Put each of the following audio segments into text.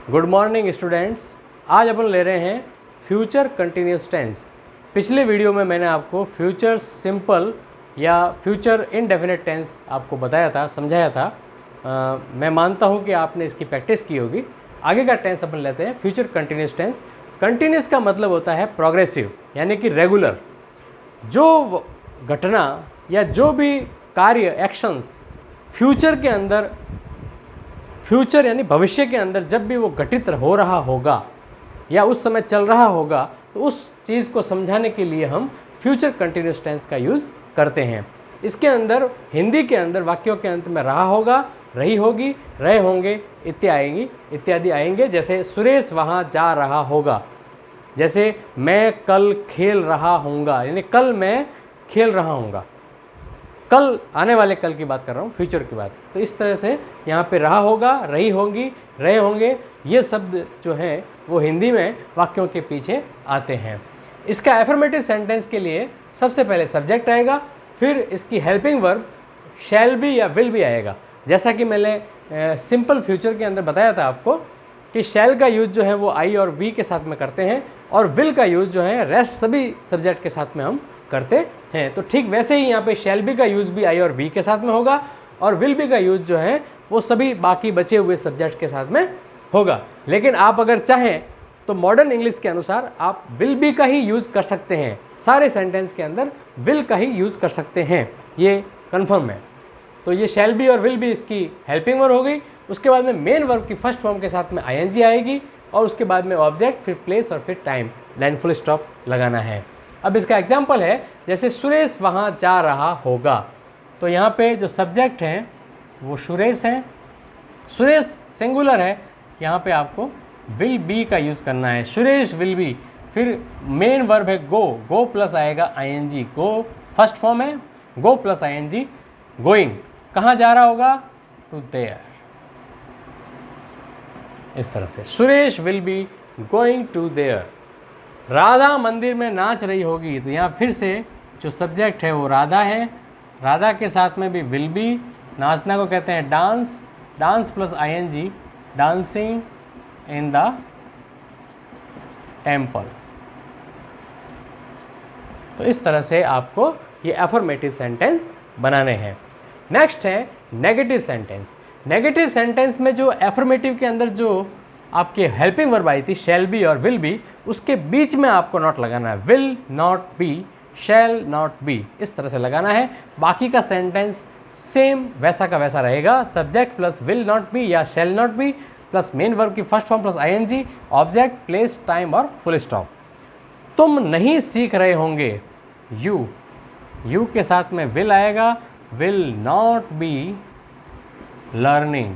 Good morning students. आज अपन ले रहे हैं फ्यूचर कंटिन्यूस टेंस। पिछले वीडियो में मैंने आपको फ्यूचर सिंपल या फ्यूचर इनडेफिनेट टेंस आपको बताया था, समझाया था। मैं मानता हूँ कि आपने इसकी प्रैक्टिस की होगी। आगे का टेंस अपन लेते हैं फ्यूचर कंटिन्यूस टेंस। कंटिन्यूस का मतलब होता है प्रोग्रेसिव, यानी कि रेगुलर। जो घटना या जो भी कार्य एक्शंस फ्यूचर के अंदर, फ्यूचर यानी भविष्य के अंदर जब भी वो घटित हो रहा होगा या उस समय चल रहा होगा, तो उस चीज़ को समझाने के लिए हम फ्यूचर कंटिन्यूस टेंस का यूज़ करते हैं। इसके अंदर हिंदी के अंदर वाक्यों के अंत में रहा होगा, रही होगी, रहे होंगे इत्यादि आएंगे। जैसे सुरेश वहाँ जा रहा होगा, जैसे मैं कल खेल रहा हूँगा, यानी कल मैं खेल रहा हूँगा, कल आने वाले कल की बात कर रहा हूँ, फ्यूचर की बात। तो इस तरह से यहाँ पे रहा होगा, रही होंगी, रहे होंगे, ये शब्द जो हैं वो हिंदी में वाक्यों के पीछे आते हैं। इसका एफर्मेटिव सेंटेंस के लिए सबसे पहले सब्जेक्ट आएगा, फिर इसकी हेल्पिंग वर्ब शैल बी या विल बी आएगा। जैसा कि मैंने सिंपल फ्यूचर के अंदर बताया था आपको कि शैल का यूज़ जो है वो आई और वी के साथ में करते हैं, और विल का यूज़ जो है रेस्ट सभी सब्जेक्ट के साथ में हम करते हैं। तो ठीक वैसे ही यहाँ पे शैल बी का यूज़ भी आई और वी के साथ में होगा, और विल बी का यूज़ जो है वो सभी बाकी बचे हुए सब्जेक्ट के साथ में होगा। लेकिन आप अगर चाहें तो मॉडर्न इंग्लिश के अनुसार आप विल बी का ही यूज़ कर सकते हैं, सारे सेंटेंस के अंदर विल का ही यूज़ कर सकते हैं, ये कन्फर्म है। तो ये शैल बी और विल बी इसकी हेल्पिंग वर्ब हो गई। उसके बाद में मेन वर्ब की फर्स्ट फॉर्म के साथ में आईएनजी आएगी, और उसके बाद में ऑब्जेक्ट, फिर प्लेस और फिर टाइम, देन फुल स्टॉप लगाना है। अब इसका एग्जाम्पल है, जैसे सुरेश वहाँ जा रहा होगा, तो यहाँ पे जो सब्जेक्ट हैं वो सुरेश हैं, सुरेश सिंगुलर है, यहाँ पे आपको विल बी का यूज़ करना है, सुरेश विल बी। फिर मेन वर्ब है गो, गो प्लस आएगा आईएनजी, गो फर्स्ट फॉर्म है, गो प्लस आईएनजी, गोइंग, कहाँ जा रहा होगा, टू देयर। इस तरह से Suresh will be going to there. Radha मंदिर में नाच रही होगी, तो यहाँ फिर से जो सब्जेक्ट है वो राधा है, राधा के साथ में भी विल बी। नाचना को कहते हैं dance, dance plus ING, dancing in the temple. तो इस तरह से आपको ये एफर्मेटिव सेंटेंस बनाने हैं। नेक्स्ट है नेगेटिव सेंटेंस। नेगेटिव सेंटेंस में जो एफर्मेटिव के अंदर जो आपके हेल्पिंग वर्ब आई थी शैल बी और विल बी, उसके बीच में आपको नॉट लगाना है, will not B, shell not B, इस तरह से लगाना है। बाकी का सेंटेंस सेम वैसा का वैसा रहेगा, subject plus will not be या shall not be plus main verb की first form plus ING, object, place, time और फुल स्टॉप। तुम नहीं सीख रहे होंगे, यू, यू के साथ में विल आएगा, विल नॉट बी लर्निंग,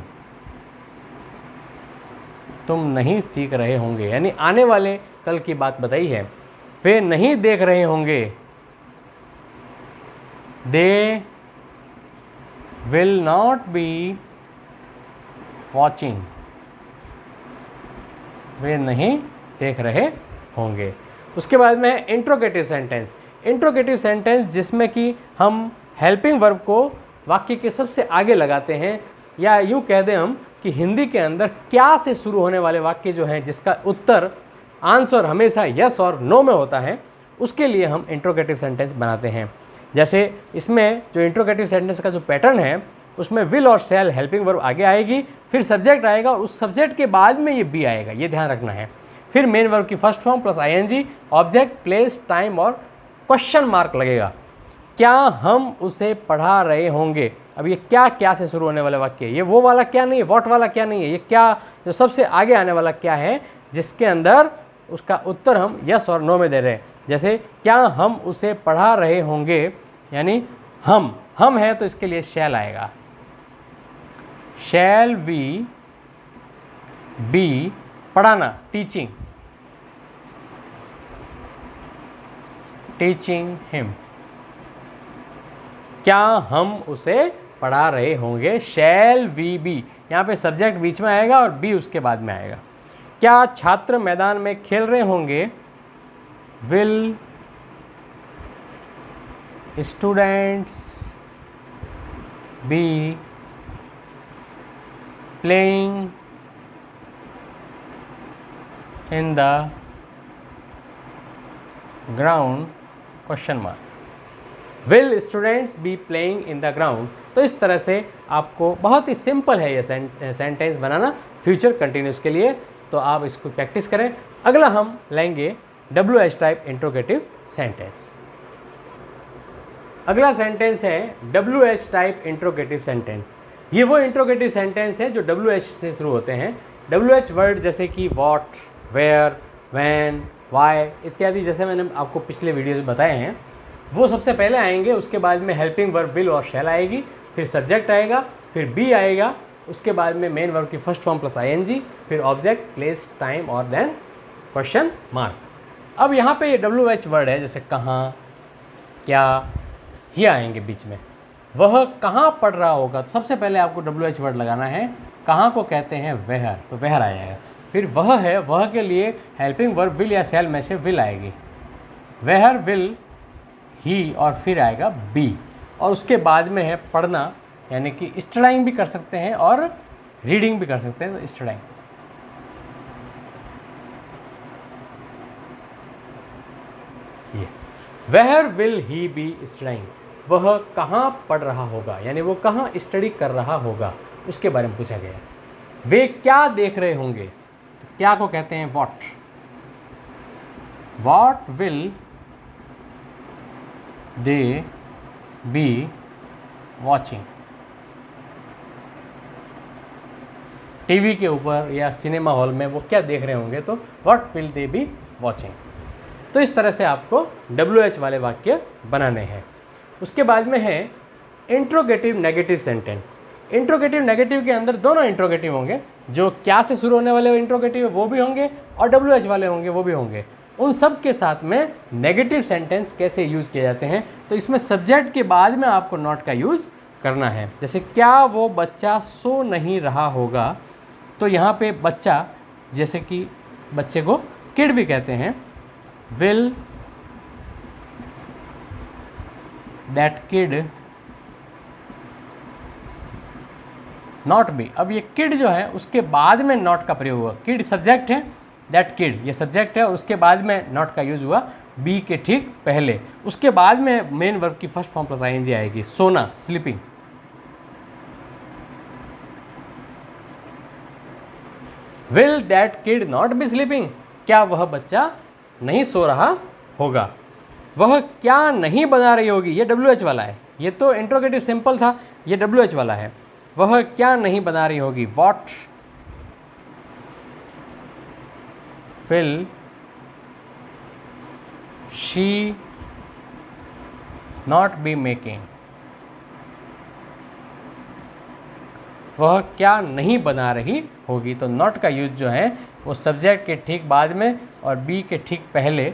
तुम नहीं सीख रहे होंगे, यानी आने वाले कल की बात बताई है। वे नहीं देख रहे होंगे, they will not be watching, वे नहीं देख रहे होंगे। उसके बाद में है इंट्रोगेटिव सेंटेंस। इंट्रोगेटिव सेंटेंस जिसमें कि हम हेल्पिंग वर्ब को वाक्य के सबसे आगे लगाते हैं, या यूँ कह दें हम कि हिंदी के अंदर क्या से शुरू होने वाले वाक्य जो हैं जिसका उत्तर आंसर हमेशा यस और नो में होता है, उसके लिए हम इंट्रोगेटिव सेंटेंस बनाते हैं। जैसे इसमें जो इंट्रोगेटिव सेंटेंस का जो पैटर्न है उसमें विल और शैल हेल्पिंग वर्ब आगे आएगी, फिर सब्जेक्ट आएगा और उस सब्जेक्ट के बाद में ये बी आएगा, ये ध्यान रखना है। फिर मेन वर्ब की first form plus ING, object, place, time और क्वेश्चन मार्क लगेगा। क्या हम उसे पढ़ा रहे होंगे। अब ये क्या से शुरू होने वाला वाक्य है, ये वो वाला क्या नहीं है, व्हाट वाला क्या नहीं है, ये क्या जो सबसे आगे आने वाला क्या है जिसके अंदर उसका उत्तर हम यस और नो में दे रहे हैं। जैसे क्या हम उसे पढ़ा रहे होंगे, यानी हम है तो इसके लिए शैल आएगा, शैल वी बी पढ़ाना, टीचिंग, टीचिंग हिम। क्या हम उसे पढ़ा रहे होंगे, शैल वी बी, यहाँ पे सब्जेक्ट बीच में आएगा और बी उसके बाद में आएगा। क्या छात्र मैदान में खेल रहे होंगे, will students be playing in the ground question mark. Will students be playing in the ground. तो इस तरह से आपको बहुत ही सिंपल है ये सेंटेंस बनाना फ्यूचर कंटिन्यूस के लिए, तो आप इसको प्रैक्टिस करें। अगला हम लेंगे WH टाइप इंट्रोगेटिव सेंटेंस। अगला सेंटेंस है WH टाइप इंट्रोगेटिव सेंटेंस। ये वो इंट्रोगेटिव सेंटेंस है जो WH से शुरू होते हैं। WH वर्ड जैसे कि वॉट, वेयर, वैन, वाई इत्यादि, जैसे मैंने आपको पिछले वीडियो में बताए हैं, वो सबसे पहले आएंगे। उसके बाद में हेल्पिंग वर्ब विल और शैल आएगी, फिर सब्जेक्ट आएगा, फिर बी आएगा, उसके बाद में मेन वर्ब की फर्स्ट फॉर्म प्लस ING, फिर ऑब्जेक्ट, प्लेस, टाइम और देन क्वेश्चन मार्क। अब यहाँ पे ये WH वर्ड है, जैसे कहाँ, क्या, ये आएंगे बीच में। वह कहाँ पढ़ रहा होगा, तो सबसे पहले आपको WH वर्ड लगाना है। कहाँ को कहते हैं वेहर, तो वेहर आ जाएगा। फिर वह है, वह के लिए हेल्पिंग वर्ब विल या शैल में से विल आएगी। वेहर विल ही, और फिर आएगा बी, और उसके बाद में है पढ़ना, यानी कि स्टडिंग भी कर सकते हैं और रीडिंग भी कर सकते हैं, तो स्टडिंग। ये where will he be studying, वह कहाँ पढ़ रहा होगा, यानी वो कहाँ स्टडी कर रहा होगा, उसके बारे में पूछा गया। वे क्या देख रहे होंगे, तो क्या को कहते हैं what. What will they be watching. TV के ऊपर या सिनेमा हॉल में वो क्या देख रहे होंगे, तो what will they be watching. तो इस तरह से आपको WH वाले वाक्य बनाने हैं। उसके बाद में है interrogative negative sentence. Interrogative negative के अंदर दोनों इंट्रोगेटिव होंगे, जो क्या से शुरू होने वाले इंट्रोगेटिव वो भी होंगे और WH वाले होंगे वो भी होंगे। उन सब के साथ में नेगेटिव सेंटेंस कैसे यूज़ किए जाते हैं, तो इसमें सब्जेक्ट के बाद में आपको नॉट का यूज़ करना है। जैसे क्या वो बच्चा सो नहीं रहा होगा, तो यहाँ पे बच्चा, जैसे कि बच्चे को किड भी कहते हैं। Will that kid not be. अब ये किड जो है उसके बाद में नॉट का प्रयोग हुआ। किड सब्जेक्ट है, दैट किड ये सब्जेक्ट है, और उसके बाद में नॉट का यूज हुआ बी के ठीक पहले। उसके बाद में मेन वर्ब की फर्स्ट फॉर्म प्लस ING आएगी, सोना, sleeping. Will that kid not be sleeping, क्या वह बच्चा नहीं सो रहा होगा। वह क्या नहीं बना रही होगी, ये WH वाला है। ये तो इंट्रोगेटिव सिंपल था, ये WH वाला है। वह क्या नहीं बना रही होगी, what will she not be making. वह क्या नहीं बना रही होगी, तो नॉट का यूज जो है वो सब्जेक्ट के ठीक बाद में और बी के ठीक पहले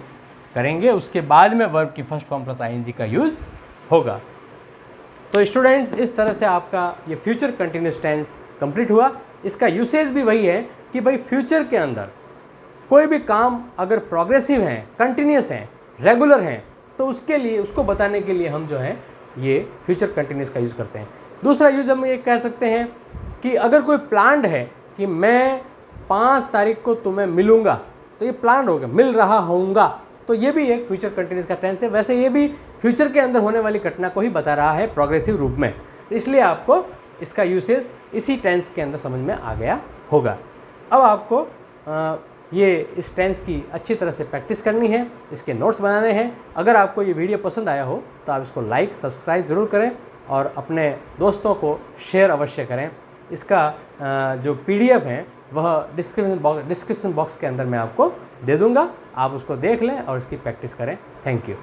करेंगे। उसके बाद में वर्ब की फर्स्ट फॉर्म प्लस ING का यूज़ होगा। तो स्टूडेंट्स, इस तरह से आपका ये फ्यूचर कंटिन्यूस टेंस कंप्लीट हुआ। इसका यूसेज भी वही है कि भाई फ्यूचर के अंदर कोई भी काम अगर प्रोग्रेसिव हैं, कंटिन्यूस हैं, रेगुलर हैं, तो उसके लिए, उसको बताने के लिए हम जो है ये फ्यूचर कंटिन्यूस का यूज़ करते हैं। दूसरा यूज़ हम ये कह सकते हैं कि अगर कोई प्लान्ड है कि मैं 5 तारीख को तुम्हें मिलूँगा, तो ये प्लान्ड होगा, मिल रहा होऊंगा, तो ये भी एक फ्यूचर कंटिन्यूस का टेंस है। वैसे ये भी फ्यूचर के अंदर होने वाली घटना को ही बता रहा है प्रोग्रेसिव रूप में, इसलिए आपको इसका यूसेज इसी टेंस के अंदर समझ में आ गया होगा। अब आपको ये इस टेंस की अच्छी तरह से प्रैक्टिस करनी है, इसके नोट्स बनाने हैं। अगर आपको ये वीडियो पसंद आया हो तो आप इसको लाइक, सब्सक्राइब ज़रूर करें और अपने दोस्तों को शेयर अवश्य करें। इसका जो PDF है वह डिस्क्रिप्शन बॉक्स के अंदर मैं आपको दे दूंगा, आप उसको देख लें और इसकी प्रैक्टिस करें। Thank you.